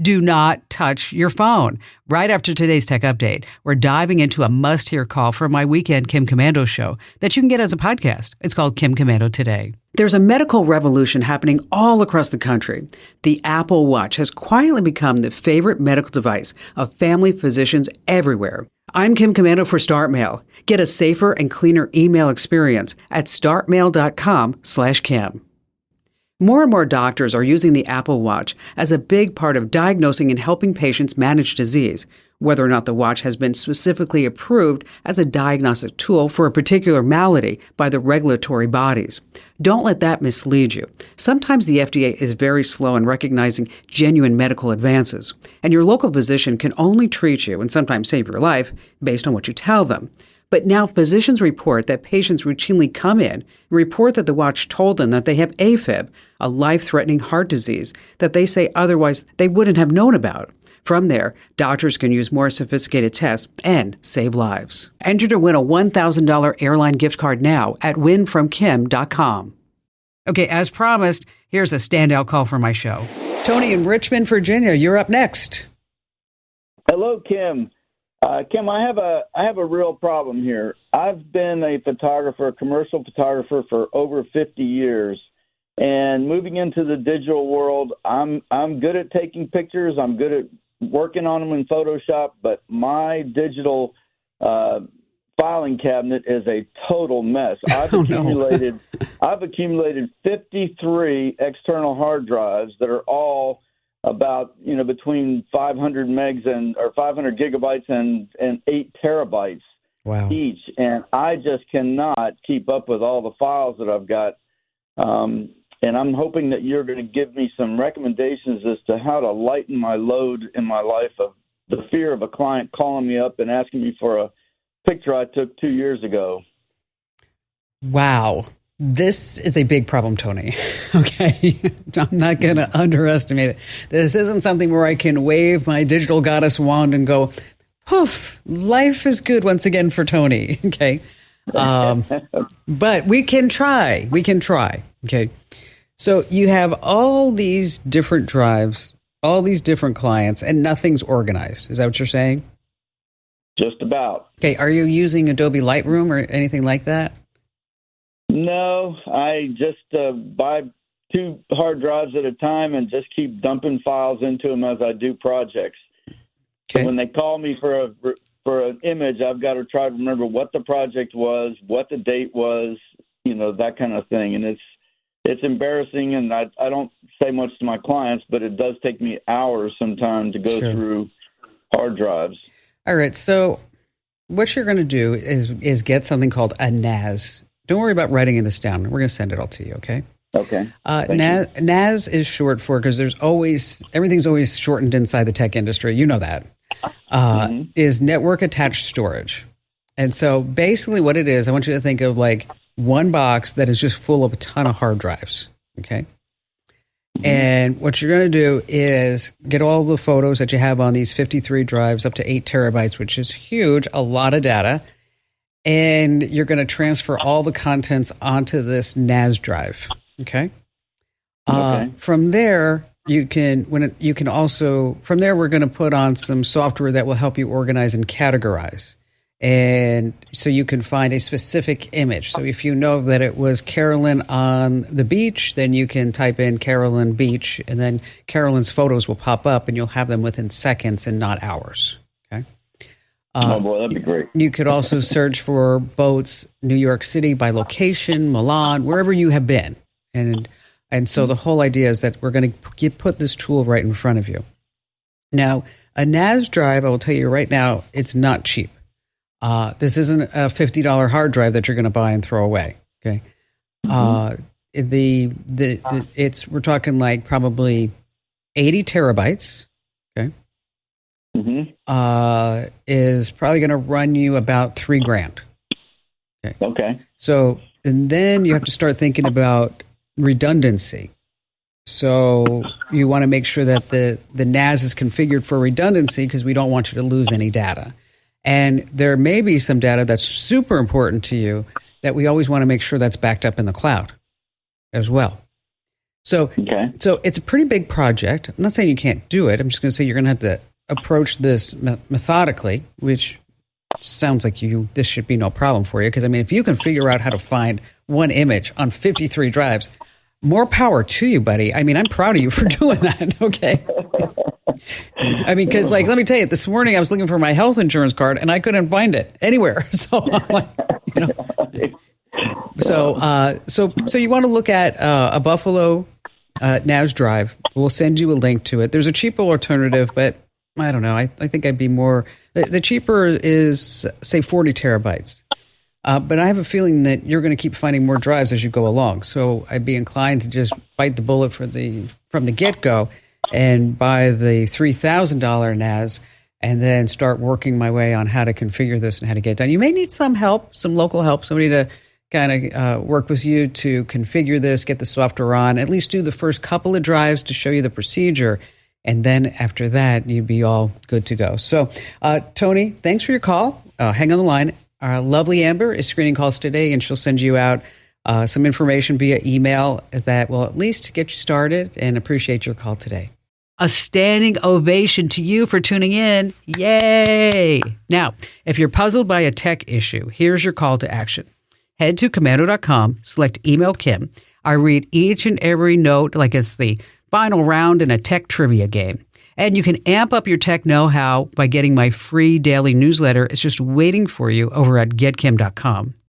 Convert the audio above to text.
Do not touch your phone. Right after today's tech update, we're diving into a must-hear call from my weekend Kim Komando show that you can get as a podcast. It's called Kim Komando Today. There's a medical revolution happening all across the country. The Apple Watch has quietly become the favorite medical device of family physicians everywhere. I'm Kim Komando for StartMail. Get a safer and cleaner email experience at startmail.com/Kim. More and more doctors are using the Apple Watch as a big part of diagnosing and helping patients manage disease, whether or not the watch has been specifically approved as a diagnostic tool for a particular malady by the regulatory bodies. Don't let that mislead you. Sometimes the FDA is very slow in recognizing genuine medical advances, and your local physician can only treat you and sometimes save your life based on what you tell them. But now physicians report that patients routinely come in and report that the watch told them that they have AFib, a life-threatening heart disease that they say otherwise they wouldn't have known about. From there, doctors can use more sophisticated tests and save lives. Enter to win a $1,000 airline gift card now at winfromkim.com. Okay, as promised, here's a standout call for my show. Tony in Richmond, Virginia, you're up next. Hello, Kim. Kim, I have a real problem here. I've been a photographer, a commercial photographer for over 50 years, and moving into the digital world, I'm good at taking pictures. I'm good at working on them in Photoshop, but my digital filing cabinet is a total mess. I've accumulated 53 external hard drives that are all about, between 500 megs or 500 gigabytes and 8 terabytes each. And I just cannot keep up with all the files that I've got. And I'm hoping that you're going to give me some recommendations as to how to lighten my load in my life of the fear of a client calling me up and asking me for a picture I took 2 years ago. Wow. This is a big problem, Tony. Okay. I'm not going to underestimate it. This isn't something where I can wave my digital goddess wand and go, poof, life is good once again for Tony. Okay. But we can try. Okay. So you have all these different drives, all these different clients, and nothing's organized. Is that what you're saying? Just about. Okay. Are you using Adobe Lightroom or anything like that? No, I just buy 2 hard drives at a time and just keep dumping files into them as I do projects. Okay. So when they call me for an image, I've got to try to remember what the project was, what the date was, that kind of thing. And it's embarrassing, and I don't say much to my clients, but it does take me hours sometimes to go through hard drives. All right, so what you're going to do is get something called a NAS. Don't worry about writing this down. We're going to send it all to you, okay? Okay. NAS is short for, because everything's always shortened inside the tech industry. You know that. Is network attached storage. And so basically what it is, I want you to think of like one box that is just full of a ton of hard drives, okay? And what you're going to do is get all the photos that you have on these 53 drives up to 8 terabytes, which is huge, a lot of data. And you're going to transfer all the contents onto this NAS drive. Okay. From there, we're going to put on some software that will help you organize and categorize. And so you can find a specific image. So if you know that it was Carolyn on the beach, then you can type in Carolyn Beach, and then Carolyn's photos will pop up, and you'll have them within seconds and not hours. Oh, boy, that'd be great. You could also search for boats, New York City by location, Milan, wherever you have been. And so the whole idea is that we're going to put this tool right in front of you. Now, a NAS drive, I will tell you right now, it's not cheap. This isn't a $50 hard drive that you're going to buy and throw away. Okay. We're talking like probably 80 terabytes. Okay. Is probably going to run you about $3,000. Okay. So, and then you have to start thinking about redundancy. So you want to make sure that the NAS is configured for redundancy, because we don't want you to lose any data. And there may be some data that's super important to you that we always want to make sure that's backed up in the cloud as well. So, so it's a pretty big project. I'm not saying you can't do it. I'm just going to say you're going to have to approach this methodically, which sounds like this should be no problem for you. Because, I mean, if you can figure out how to find one image on 53 drives, more power to you, buddy. I mean, I'm proud of you for doing that, okay? I mean, because, like, let me tell you, this morning I was looking for my health insurance card, and I couldn't find it anywhere. So, I'm like, you know. So you want to look at a Buffalo NAS drive. We'll send you a link to it. There's a cheaper alternative, but I don't know. I think I'd be more. The cheaper is, say, 40 terabytes. But I have a feeling that you're going to keep finding more drives as you go along. So I'd be inclined to just bite the bullet from the get-go and buy the $3,000 NAS and then start working my way on how to configure this and how to get it done. You may need some help, some local help, somebody to kind of work with you to configure this, get the software on, at least do the first couple of drives to show you the procedure. And then after that, you'd be all good to go. So, Tony, thanks for your call. Hang on the line. Our lovely Amber is screening calls today, and she'll send you out some information via email that will at least get you started, and appreciate your call today. A standing ovation to you for tuning in. Yay! Now, if you're puzzled by a tech issue, here's your call to action. Head to Komando.com, select Email Kim. I read each and every note like it's the final round in a tech trivia game. And you can amp up your tech know-how by getting my free daily newsletter. It's just waiting for you over at GetKim.com.